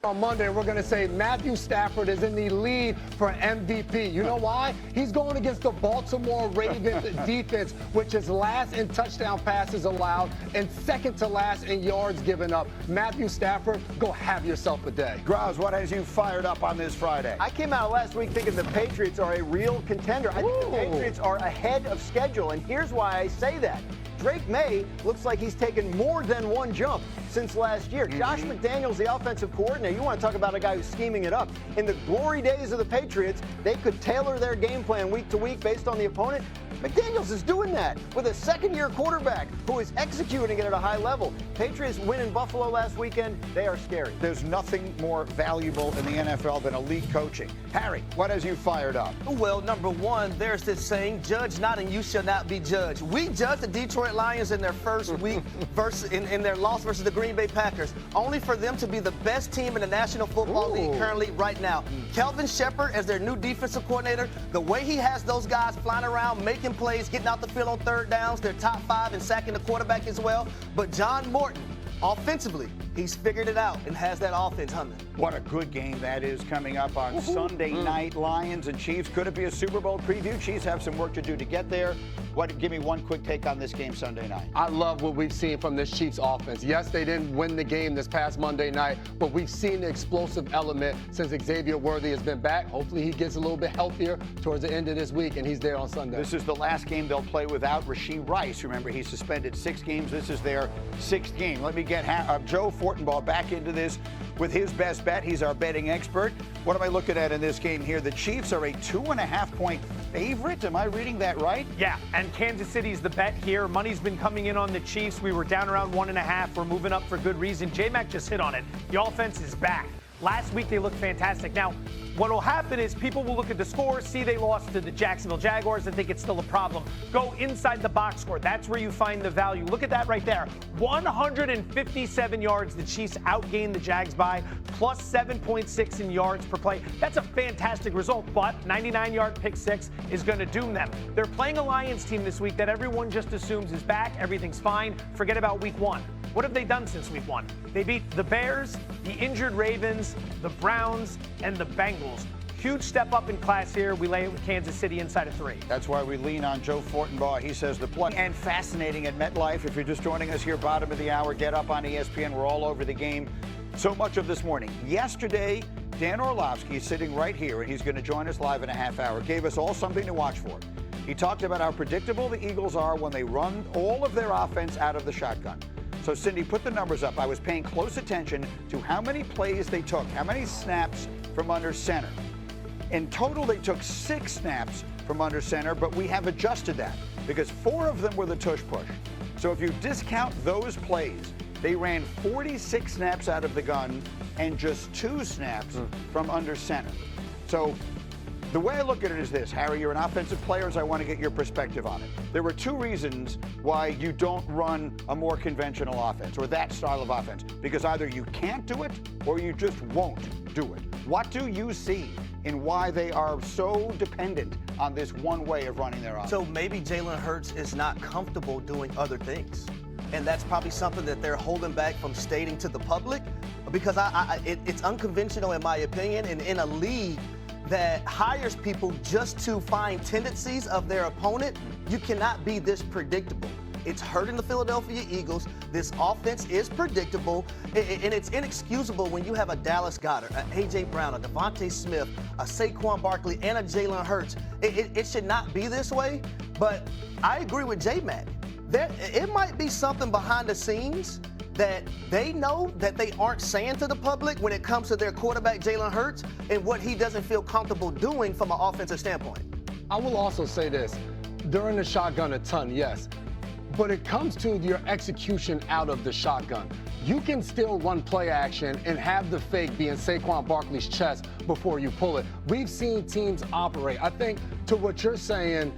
On Monday, we're going to say Matthew Stafford is in the lead for MVP. You know why? He's going against the Baltimore Ravens defense, which is last in touchdown passes allowed and second to last in yards given up. Matthew Stafford, go have yourself a day. Grouse, what has you fired up on this Friday? I came out last week thinking the Patriots are a real contender. I think the Patriots are ahead of schedule, and here's why I say that. Drake May looks like he's taken more than one jump since last year. Josh McDaniels, the offensive coordinator, you want to talk about a guy who's scheming it up. In the glory days of the Patriots, they could tailor their game plan week to week based on the opponent. McDaniels is doing that with a second-year quarterback who is executing it at a high level. Patriots win in Buffalo last weekend. They are scary. There's nothing more valuable in the NFL than elite coaching. Harry, what has you fired up? Well, number one, there's this saying, judge not and you shall not be judged. We judged the Detroit Lions in their first week in their loss versus the Green Bay Packers, only for them to be the best team in the National Football League currently right now. Kelvin Shepard as their new defensive coordinator, the way he has those guys flying around, making plays, getting out the field on third downs, they're top 5 in sacking the quarterback as well. But John Morton, offensively, he's figured it out and has that offense humming. What a good game that is coming up on Sunday night. Lions and Chiefs. Could it be a Super Bowl preview? Chiefs have some work to do to get there. Give me one quick take on this game Sunday night. I love what we've seen from this Chiefs offense. Yes, they didn't win the game this past Monday night, but we've seen the explosive element since Xavier Worthy has been back. Hopefully he gets a little bit healthier towards the end of this week, and he's there on Sunday. This is the last game they'll play without Rashee Rice. Remember, he's suspended 6 games. This is their 6th game. Let me get Joe Fortenbaugh back into this with his best bet. He's our betting expert. What am I looking at in this game here? The Chiefs are a 2.5-point favorite. Am I reading that right? Yeah, and Kansas City's the bet here. Money's been coming in on the Chiefs. We were down around 1.5. We're moving up for good reason. J-Mac just hit on it. The offense is back. Last week they looked fantastic. Now, what will happen is people will look at the scores, see they lost to the Jacksonville Jaguars, and think it's still a problem. Go inside the box score. That's where you find the value. Look at that right there. 157 yards the Chiefs outgained the Jags by, plus 7.6 in yards per play. That's a fantastic result, but 99-yard pick 6 is going to doom them. They're playing a Lions team this week that everyone just assumes is back. Everything's fine. Forget about week 1. What have they done since week 1? They beat the Bears, the injured Ravens, the Browns, and the Bengals. Huge step up in class here. We lay it with Kansas City inside of 3. That's why we lean on Joe Fortenbaugh. He says the play and fascinating at MetLife. If you're just joining us here, bottom of the hour, get up on ESPN. We're all over the game. So much of this morning. Yesterday, Dan Orlovsky is sitting right here, and he's going to join us live in a half hour. Gave us all something to watch for. He talked about how predictable the Eagles are when they run all of their offense out of the shotgun. So, Cindy, put the numbers up. I was paying close attention to how many plays they took, how many snaps from under center. In total, they took 6 snaps from under center, but we have adjusted that because 4 of them were the tush push. So if you discount those plays, they ran 46 snaps out of the gun and just 2 snaps from under center. So the way I look at it is this, Harry, you're an offensive player, so I want to get your perspective on it. There were 2 reasons why you don't run a more conventional offense or that style of offense, because either you can't do it or you just won't do it. What do you see in why they are so dependent on this one way of running their offense? So maybe Jalen Hurts is not comfortable doing other things. And that's probably something that they're holding back from stating to the public, because it's unconventional in my opinion, and in a league that hires people just to find tendencies of their opponent, you cannot be this predictable. It's hurting the Philadelphia Eagles. This offense is predictable, and it's inexcusable when you have a Dallas Goedert, a A.J. Brown, a Devontae Smith, a Saquon Barkley, and a Jalen Hurts. It should not be this way, but I agree with J-Mac. It might be something behind the scenes that they know that they aren't saying to the public when it comes to their quarterback, Jalen Hurts, and what he doesn't feel comfortable doing from an offensive standpoint. I will also say this. During the shotgun a ton, yes. But it comes to your execution out of the shotgun. You can still run play action and have the fake be in Saquon Barkley's chest before you pull it. We've seen teams operate. I think to what you're saying,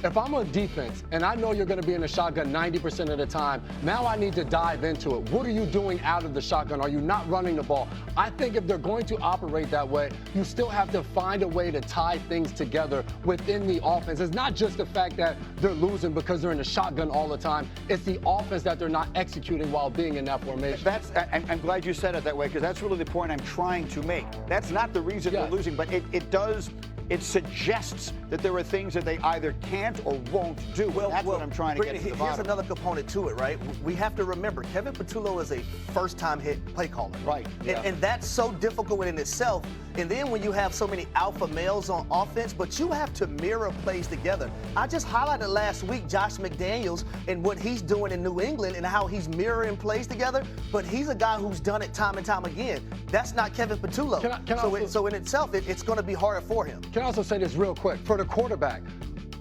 if I'm on defense and I know you're going to be in the shotgun 90% of the time, now I need to dive into it. What are you doing out of the shotgun? Are you not running the ball? I think if they're going to operate that way, you still have to find a way to tie things together within the offense. It's not just the fact that they're losing because they're in the shotgun all the time. It's the offense that they're not executing while being in that formation. I'm glad you said it that way, because that's really the point I'm trying to make. That's not the reason they're losing, but it suggests that there are things that they either can't or won't do. That's what I'm trying to get to the bottom. Here's another component to it, right? We have to remember, Kevin Patullo is a first-time hit play caller. Right. Yeah. And that's so difficult in itself. And then when you have so many alpha males on offense, but you have to mirror plays together. I just highlighted last week Josh McDaniels and what he's doing in New England and how he's mirroring plays together, but he's a guy who's done it time and time again. That's not Kevin Patullo. So in itself, it's going to be harder for him. Can I also say this real quick? For the quarterback,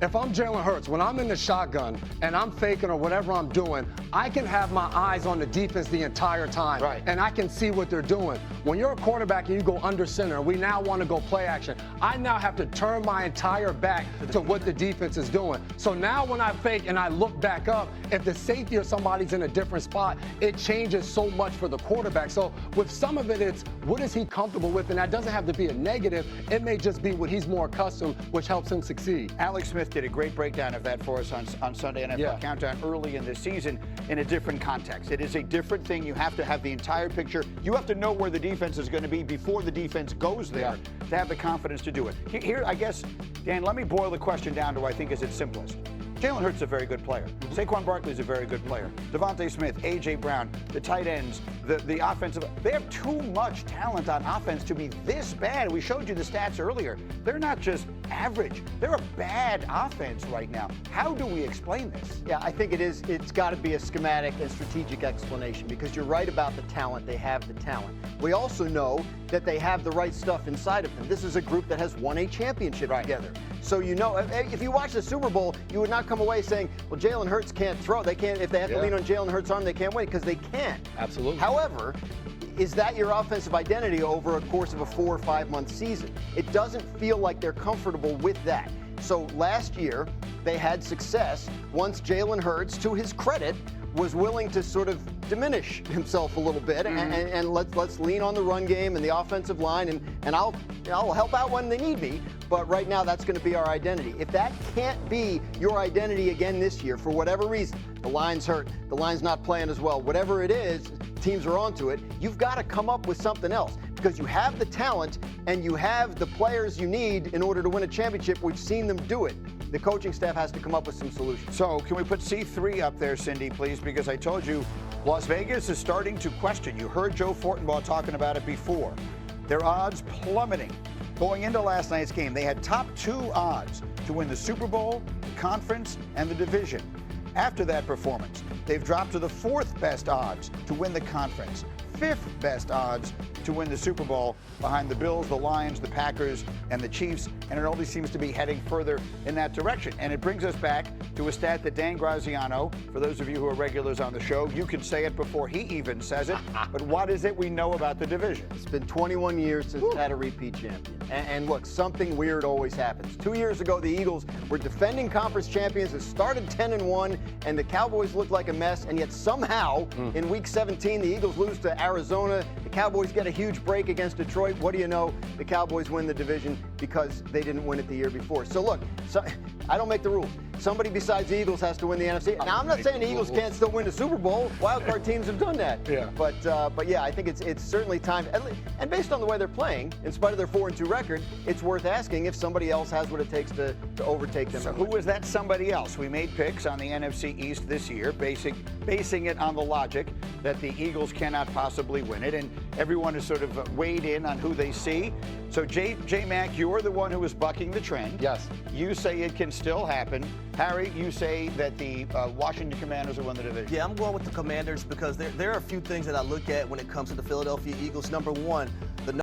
if I'm Jalen Hurts, when I'm in the shotgun and I'm faking or whatever I'm doing, I can have my eyes on the defense the entire time. Right. And I can see what they're doing. When you're a quarterback and you go under center, and we now want to go play action, I now have to turn my entire back to what the defense is doing. So now when I fake and I look back up, if the safety or somebody's in a different spot, it changes so much for the quarterback. So with some of it, it's what is he comfortable with? And that doesn't have to be a negative. It may just be what he's more accustomed, which helps him succeed. Alex Smith did a great breakdown of that for us on Sunday NFL Countdown early in this season in a different context. It is a different thing. You have to have the entire picture. You have to know where the defense is going to be before the defense goes there to have the confidence to do it. Here, I guess, Dan, let me boil the question down to what I think is its simplest. Jalen Hurts is a very good player. Saquon Barkley is a very good player. Devontae Smith, A.J. Brown, the tight ends, the offensive. They have too much talent on offense to be this bad. We showed you the stats earlier. They're not just average. They're a bad offense right now. How do we explain this? Yeah, I think it's got to be a schematic and strategic explanation, because you're right about the talent. They have the talent. We also know that they have the right stuff inside of them. This is a group that has won a championship together. So you know, if you watch the Super Bowl, you would not come away saying, well, Jalen Hurts can't throw. They can't, if they have to lean on Jalen Hurts' arm, they can't win, because they can't. Absolutely. However, is that your offensive identity over a course of a 4 or 5 month season? It doesn't feel like they're comfortable with that. So last year, they had success once Jalen Hurts, to his credit, was willing to sort of diminish himself a little bit and let's lean on the run game and the offensive line, and I'll help out when they need me. But right now, that's going to be our identity. If that can't be your identity again this year, for whatever reason, the line's hurt, the line's not playing as well, whatever it is, teams are onto it, you've got to come up with something else, because you have the talent and you have the players you need in order to win a championship. We've seen them do it. The coaching staff has to come up with some solutions. So can we put C3 up there, Cindy, please? Because I told you Las Vegas is starting to question. You heard Joe Fortenbaugh talking about it before. Their odds plummeting. Going into last night's game, they had top 2 odds to win the Super Bowl, the conference, and the division. After that performance, they've dropped to the 4th best odds to win the conference, 5th best odds to win the Super Bowl, behind the Bills, the Lions, the Packers, and the Chiefs, and it only seems to be heading further in that direction. And it brings us back to a stat that Dan Graziano, for those of you who are regulars on the show, you can say it before he even says it, but what is it we know about the division? It's been 21 years since we had a repeat champion. And look, something weird always happens. 2 years ago, the Eagles were defending conference champions that started 10-1, and the Cowboys looked like a mess, and yet somehow, in Week 17, the Eagles lose to Arizona. The Cowboys get a huge break against Detroit. What do you know? The Cowboys win the division because they didn't win it the year before. So look, I don't make the rules. Somebody besides the Eagles has to win the NFC. Now, I'm not saying the Eagles can't still win the Super Bowl. Wildcard teams have done that. Yeah. But yeah, I think it's certainly time. And based on the way they're playing, in spite of their 4-2 record, it's worth asking if somebody else has what it takes to overtake them. So who was that somebody else? We made picks on the NFC East this year, basing it on the logic that the Eagles cannot possibly win it, and everyone has sort of weighed in on who they see. So J-Mac, you're the one who is bucking the trend. Yes. You say it can still happen. Harry, you say that the Washington Commanders will win the division. Yeah, I'm going with the Commanders because there are a few things that I look at when it comes to the Philadelphia Eagles. Number one, the